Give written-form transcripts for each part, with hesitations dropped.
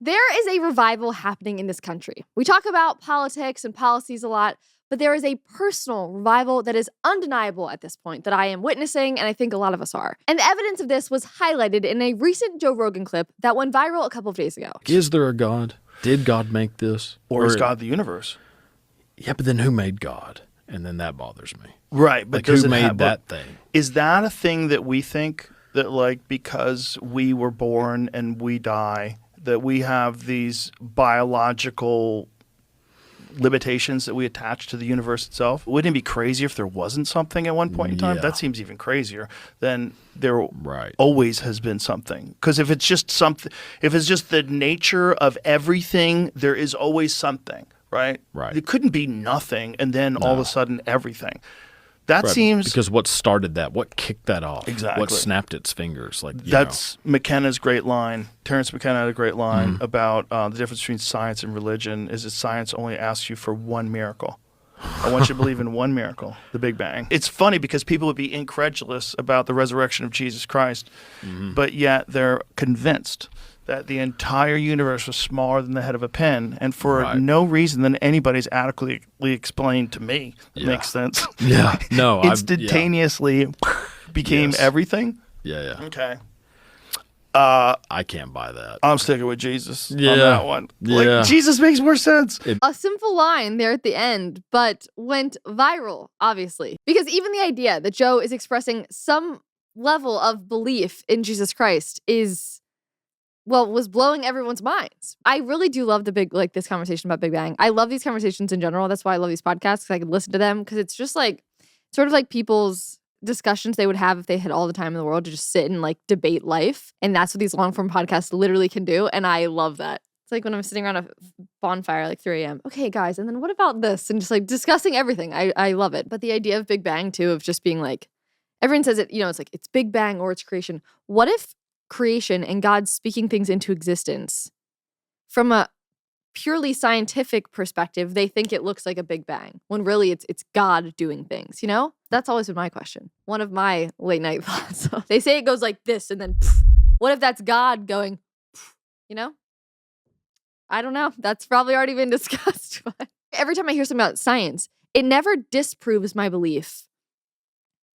There is a revival happening in this country. We talk about politics and policies a lot, but there is a personal revival that is undeniable at this point that I am witnessing, and I think a lot of us are. And the evidence of this was highlighted in a recent Joe Rogan clip that went viral a couple of days ago. Is there a God? Did God make this? Or is God the universe? Yeah, but then who made God? And then that bothers me. Right, but like, does who it made that thing? Is that a thing that we think that, like, because we were born and we die, that we have these biological limitations that we attach to the universe itself? Wouldn't it be crazy if there wasn't something at one point in time? Yeah. That seems even crazier than there Right. always has been something. Because if it's just something, if it's just the nature of everything, there is always something, right? Right. It couldn't be nothing and then all of a sudden everything. That Right, seems... because what started that? What kicked that off? Exactly. What snapped its fingers? Like That's McKenna's great line. Terrence McKenna had a great line about the difference between science and religion is that science only asks you for one miracle. I want you to believe in one miracle, the Big Bang. It's funny because people would be incredulous about the resurrection of Jesus Christ, but yet they're convinced that the entire universe was smaller than the head of a pin, and for no reason than anybody's adequately explained to me. It makes sense. Yeah, no. Instantaneously became everything. Yeah. Okay. I can't buy that. I'm sticking with Jesus on that one. Yeah. Like, Jesus makes more sense. A simple line there at the end, but went viral, obviously. Because even the idea that Joe is expressing some level of belief in Jesus Christ was blowing everyone's minds. I really do love this conversation about Big Bang. I love these conversations in general. That's why I love these podcasts, because I can listen to them, because it's just like, sort of like people's discussions they would have if they had all the time in the world to just sit and like debate life. And that's what these long form podcasts literally can do. And I love that. It's like when I'm sitting around a bonfire like 3 a.m. Okay, guys, and then what about this? And just like discussing everything. I love it. But the idea of Big Bang too, of just being like, everyone says it, it's like it's Big Bang or it's creation. What if creation and God speaking things into existence, from a purely scientific perspective, they think it looks like a Big Bang, when really it's God doing things, That's always been my question. One of my late night thoughts. They say it goes like this, and then pff, what if that's God going, pff, I don't know. That's probably already been discussed. But every time I hear something about science, it never disproves my belief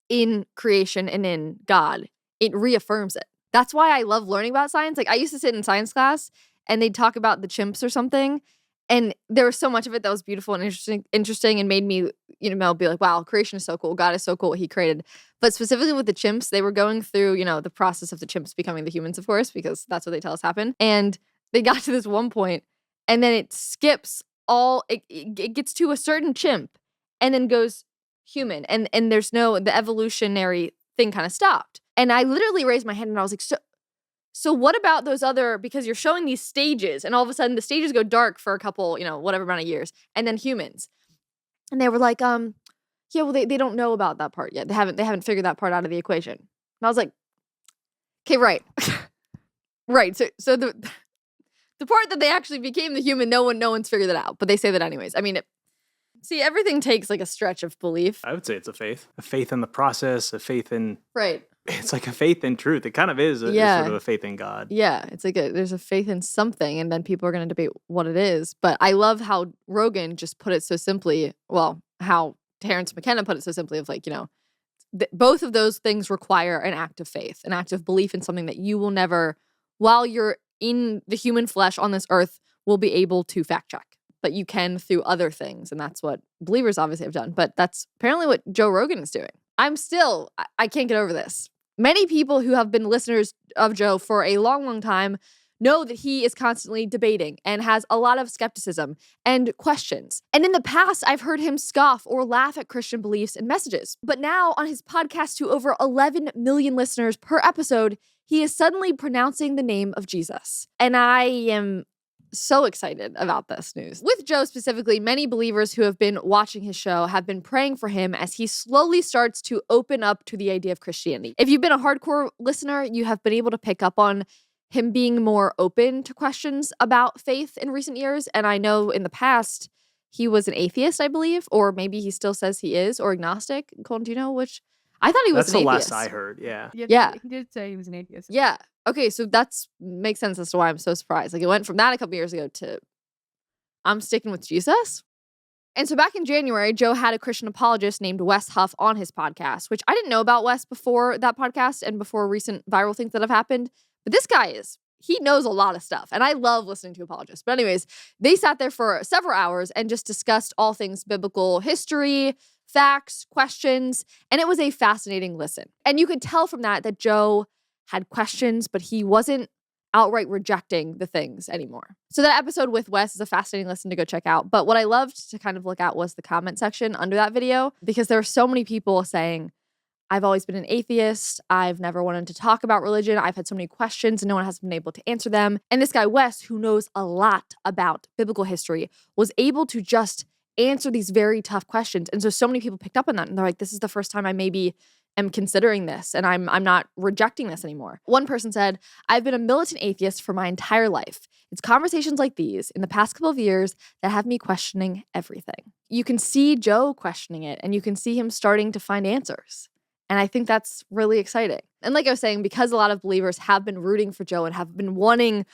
in creation and in God. It reaffirms it. That's why I love learning about science. Like, I used to sit in science class and they'd talk about the chimps or something. And there was so much of it that was beautiful and interesting and made me, be like, wow, creation is so cool. God is so cool what he created. But specifically with the chimps, they were going through, the process of the chimps becoming the humans, of course, because that's what they tell us happened. And they got to this one point and then it skips it gets to a certain chimp and then goes human. And there's the evolutionary thing kind of stopped. And I literally raised my hand and I was like, so what about those other, because you're showing these stages and all of a sudden the stages go dark for a couple, whatever amount of years, and then humans. And they were like, yeah, well, they don't know about that part yet. They haven't figured that part out of the equation. And I was like, okay, right. Right. So the part that they actually became the human, no one's figured that out, but they say that anyways. I mean, see, everything takes like a stretch of belief. I would say it's a faith in the process, a faith in... Right. It's like a faith in truth. It kind of is sort of a faith in God. Yeah, it's like there's a faith in something, and then people are going to debate what it is. But I love how Rogan just put it so simply. Well, how Terrence McKenna put it so simply of like, both of those things require an act of faith, an act of belief in something that you will never, while you're in the human flesh on this earth, will be able to fact check. But you can through other things, and that's what believers obviously have done. But that's apparently what Joe Rogan is doing. I can't get over this. Many people who have been listeners of Joe for a long, long time know that he is constantly debating and has a lot of skepticism and questions. And in the past, I've heard him scoff or laugh at Christian beliefs and messages. But now on his podcast to over 11 million listeners per episode, he is suddenly pronouncing the name of Jesus. And I am so excited about this news. With Joe specifically, many believers who have been watching his show have been praying for him as he slowly starts to open up to the idea of Christianity. If you've been a hardcore listener, you have been able to pick up on him being more open to questions about faith in recent years. And I know in the past, he was an atheist, I believe, or maybe he still says he is, or agnostic. Colton, do you know which? I thought he was That's an the atheist. last I heard. Yeah. Yeah. He did say he was an atheist. Yeah. Okay, so that's makes sense as to why I'm so surprised. Like, it went from that a couple years ago to I'm sticking with Jesus. And so back in January, Joe had a Christian apologist named Wes Huff on his podcast, which I didn't know about Wes before that podcast and before recent viral things that have happened. But this guy he knows a lot of stuff. And I love listening to apologists. But anyways, they sat there for several hours and just discussed all things biblical history, facts, questions. And it was a fascinating listen. And you could tell from that Joe had questions, but he wasn't outright rejecting the things anymore. So that episode with Wes is a fascinating listen to go check out. But what I loved to kind of look at was the comment section under that video, because there were so many people saying, I've always been an atheist. I've never wanted to talk about religion. I've had so many questions and no one has been able to answer them. And this guy, Wes, who knows a lot about biblical history, was able to just answer these very tough questions. And so many people picked up on that. And they're like, this is the first time I maybe am considering this and I'm not rejecting this anymore. One person said, I've been a militant atheist for my entire life. It's conversations like these in the past couple of years that have me questioning everything. You can see Joe questioning it and you can see him starting to find answers. And I think that's really exciting. And like I was saying, because a lot of believers have been rooting for Joe and have been wanting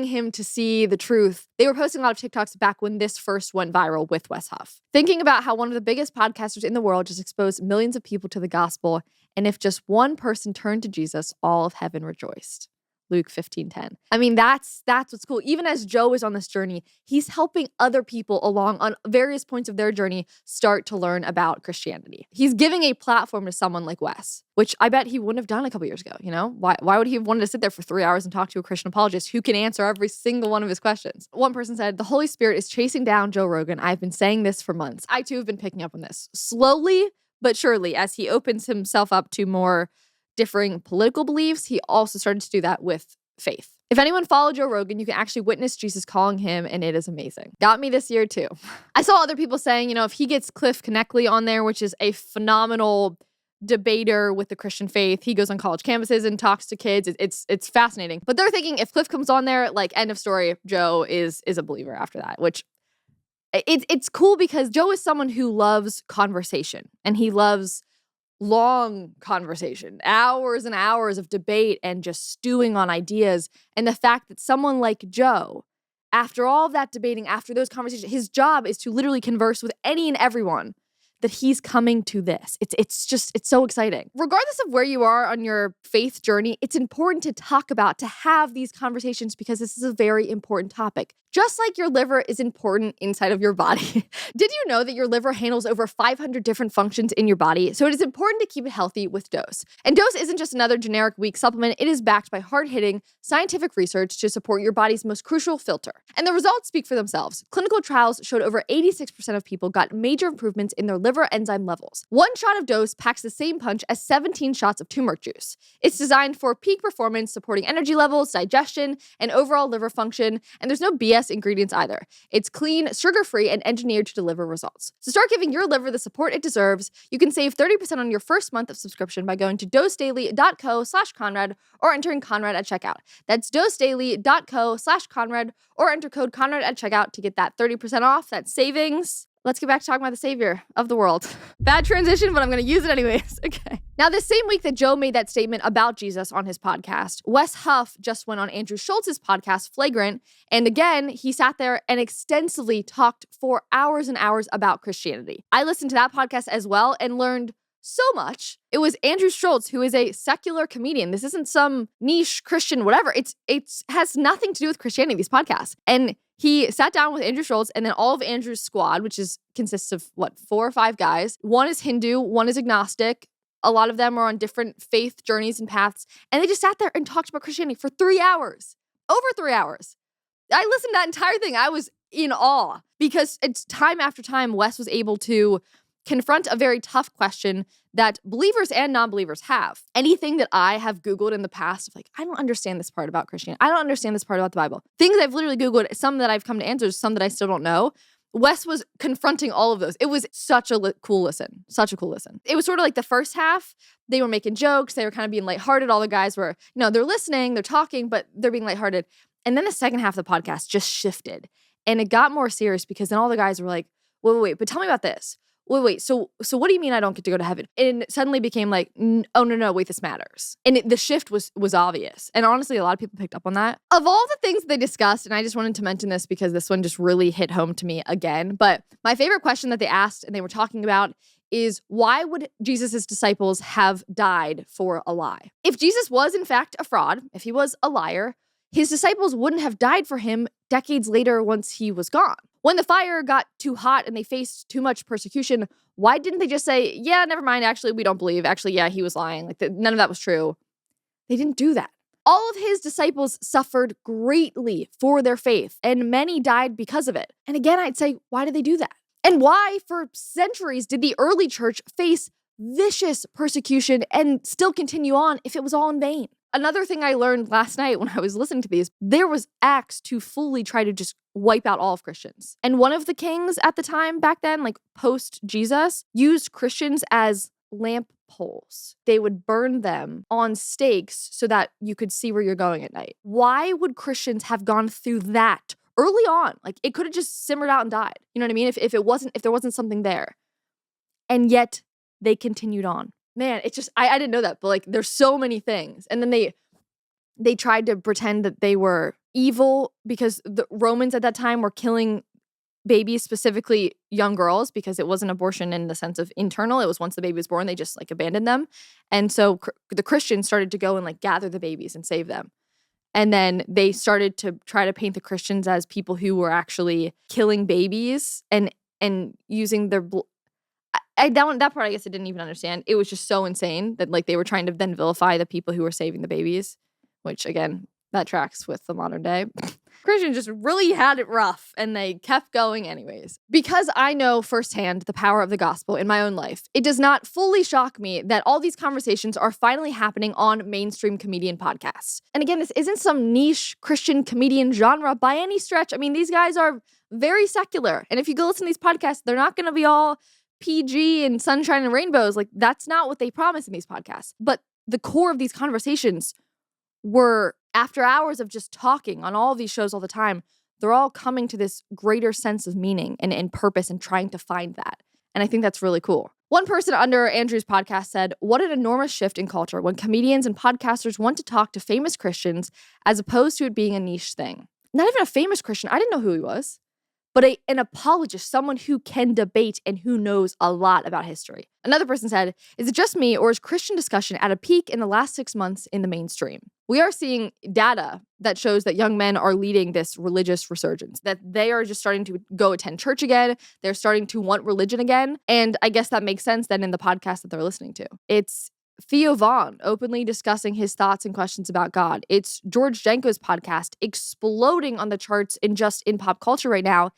him to see the truth, they were posting a lot of TikToks back when this first went viral with Wes Huff, thinking about how one of the biggest podcasters in the world just exposed millions of people to the gospel. And if just one person turned to Jesus, all of heaven rejoiced. Luke 15:10. I mean, that's what's cool. Even as Joe is on this journey, he's helping other people along on various points of their journey start to learn about Christianity. He's giving a platform to someone like Wes, which I bet he wouldn't have done a couple years ago, you know? Why would he have wanted to sit there for 3 hours and talk to a Christian apologist who can answer every single one of his questions? One person said, the Holy Spirit is chasing down Joe Rogan. I've been saying this for months. I too have been picking up on this slowly but surely as he opens himself up to more differing political beliefs. He also started to do that with faith. If anyone followed Joe Rogan, you can actually witness Jesus calling him, and it is amazing. Got me this year too. I saw other people saying, if he gets Cliff Knechtle on there, which is a phenomenal debater with the Christian faith, he goes on college campuses and talks to kids. It's fascinating. But they're thinking if Cliff comes on there, like, end of story, Joe is a believer after that, which it's cool because Joe is someone who loves conversation and he loves long conversation, hours and hours of debate and just stewing on ideas. And the fact that someone like Joe, after all of that debating, after those conversations, his job is to literally converse with any and everyone, that he's coming to this. It's so exciting. Regardless of where you are on your faith journey, it's important to talk about, to have these conversations because this is a very important topic. Just like your liver is important inside of your body. Did you know that your liver handles over 500 different functions in your body? So it is important to keep it healthy with Dose. And Dose isn't just another generic weak supplement. It is backed by hard-hitting scientific research to support your body's most crucial filter. And the results speak for themselves. Clinical trials showed over 86% of people got major improvements in their liver enzyme levels. One shot of Dose packs the same punch as 17 shots of turmeric juice. It's designed for peak performance, supporting energy levels, digestion, and overall liver function. And there's no BS ingredients either. It's clean, sugar-free, and engineered to deliver results. So start giving your liver the support it deserves. You can save 30% on your first month of subscription by going to dosedaily.co/Conrad or entering Conrad at checkout. That's dosedaily.co/Conrad or enter code Conrad at checkout to get that 30% off, that savings. Let's get back to talking about the savior of the world. Bad transition, but I'm going to use it anyways. Okay. Now, the same week that Joe made that statement about Jesus on his podcast, Wes Huff just went on Andrew Schultz's podcast, Flagrant. And again, he sat there and extensively talked for hours and hours about Christianity. I listened to that podcast as well and learned so much. It was Andrew Schultz, who is a secular comedian. This isn't some niche Christian whatever. It has nothing to do with Christianity, these podcasts. And he sat down with Andrew Schultz and then all of Andrew's squad, which consists of 4 or 5 guys. One is Hindu, one is agnostic. A lot of them are on different faith journeys and paths. And they just sat there and talked about Christianity for 3 hours. Over 3 hours. I listened to that entire thing. I was in awe because it's time after time Wes was able to confront a very tough question that believers and non-believers have. Anything that I have Googled in the past, like, I don't understand this part about Christianity. I don't understand this part about the Bible. Things I've literally Googled, some that I've come to answers, some that I still don't know. Wes was confronting all of those. It was such a cool listen. Such a cool listen. It was sort of like the first half, they were making jokes. They were kind of being lighthearted. All the guys were, they're listening, they're talking, but they're being lighthearted. And then the second half of the podcast just shifted. And it got more serious because then all the guys were like, wait, but tell me about this. wait. So what do you mean I don't get to go to heaven? And it suddenly became like, oh, no, wait, this matters. And the shift was obvious. And honestly, a lot of people picked up on that. Of all the things they discussed, and I just wanted to mention this because this one just really hit home to me again, but my favorite question that they asked and they were talking about is, why would Jesus' disciples have died for a lie? If Jesus was in fact a fraud, if he was a liar, his disciples wouldn't have died for him decades later once he was gone. When the fire got too hot and they faced too much persecution, why didn't they just say, yeah, never mind, actually, we don't believe. Actually, yeah, he was lying. Like, none of that was true. They didn't do that. All of his disciples suffered greatly for their faith, and many died because of it. And again, I'd say, why did they do that? And why, for centuries, did the early church face vicious persecution and still continue on if it was all in vain? Another thing I learned last night when I was listening to these, there was acts to fully try to just wipe out all of Christians. And one of the kings at the time back then, like post Jesus, used Christians as lamp poles. They would burn them on stakes so that you could see where you're going at night. Why would Christians have gone through that early on? Like, it could have just simmered out and died. You know what I mean? If there wasn't something there. And yet they continued on. Man, it's just, I didn't know that, but like, there's so many things. And then they tried to pretend that they were evil because the Romans at that time were killing babies, specifically young girls, because it wasn't abortion in the sense of internal. It was once the baby was born, they just like abandoned them. And so the Christians started to go and like gather the babies and save them. And then they started to try to paint the Christians as people who were actually killing babies and using their that part I guess I didn't even understand. It was just so insane that like they were trying to then vilify the people who were saving the babies, which again, that tracks with the modern day. Christians just really had it rough and they kept going anyways. Because I know firsthand the power of the gospel in my own life, it does not fully shock me that all these conversations are finally happening on mainstream comedian podcasts. And again, this isn't some niche Christian comedian genre by any stretch. I mean, these guys are very secular. And if you go listen to these podcasts, they're not going to be all PG and sunshine and rainbows. Like, that's not what they promise in these podcasts. But the core of these conversations were, after hours of just talking on all of these shows all the time, they're all coming to this greater sense of meaning and purpose and trying to find that. And I think that's really cool. One person under Andrew's podcast said, what an enormous shift in culture when comedians and podcasters want to talk to famous Christians as opposed to it being a niche thing. Not even a famous Christian. I didn't know who he was. But an apologist, someone who can debate and who knows a lot about history. Another person said, is it just me or is Christian discussion at a peak in the last 6 months in the mainstream? We are seeing data that shows that young men are leading this religious resurgence, that they are just starting to go attend church again. They're starting to want religion again. And I guess that makes sense then in the podcast that they're listening to. It's Theo Vaughn openly discussing his thoughts and questions about God. It's George Jenko's podcast exploding on the charts in pop culture right now,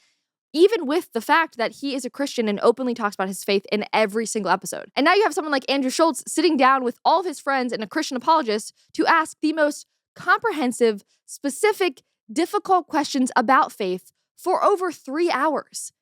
even with the fact that he is a Christian and openly talks about his faith in every single episode. And now you have someone like Andrew Schulz sitting down with all of his friends and a Christian apologist to ask the most comprehensive, specific, difficult questions about faith for over 3 hours.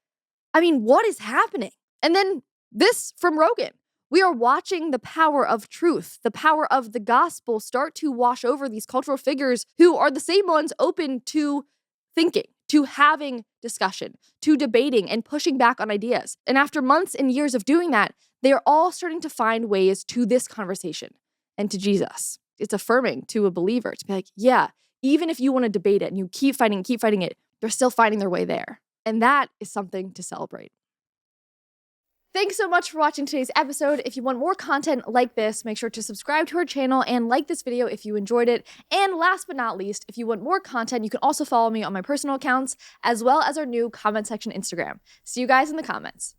I mean, what is happening? And then this from Rogan. We are watching the power of truth, the power of the gospel start to wash over these cultural figures who are the same ones open to thinking, to having discussion, to debating and pushing back on ideas. And after months and years of doing that, they are all starting to find ways to this conversation and to Jesus. It's affirming to a believer to be like, yeah, even if you want to debate it and you keep fighting it, they're still finding their way there. And that is something to celebrate. Thanks so much for watching today's episode. If you want more content like this, make sure to subscribe to our channel and like this video if you enjoyed it. And last but not least, if you want more content, you can also follow me on my personal accounts, as well as our new comment section Instagram. See you guys in the comments.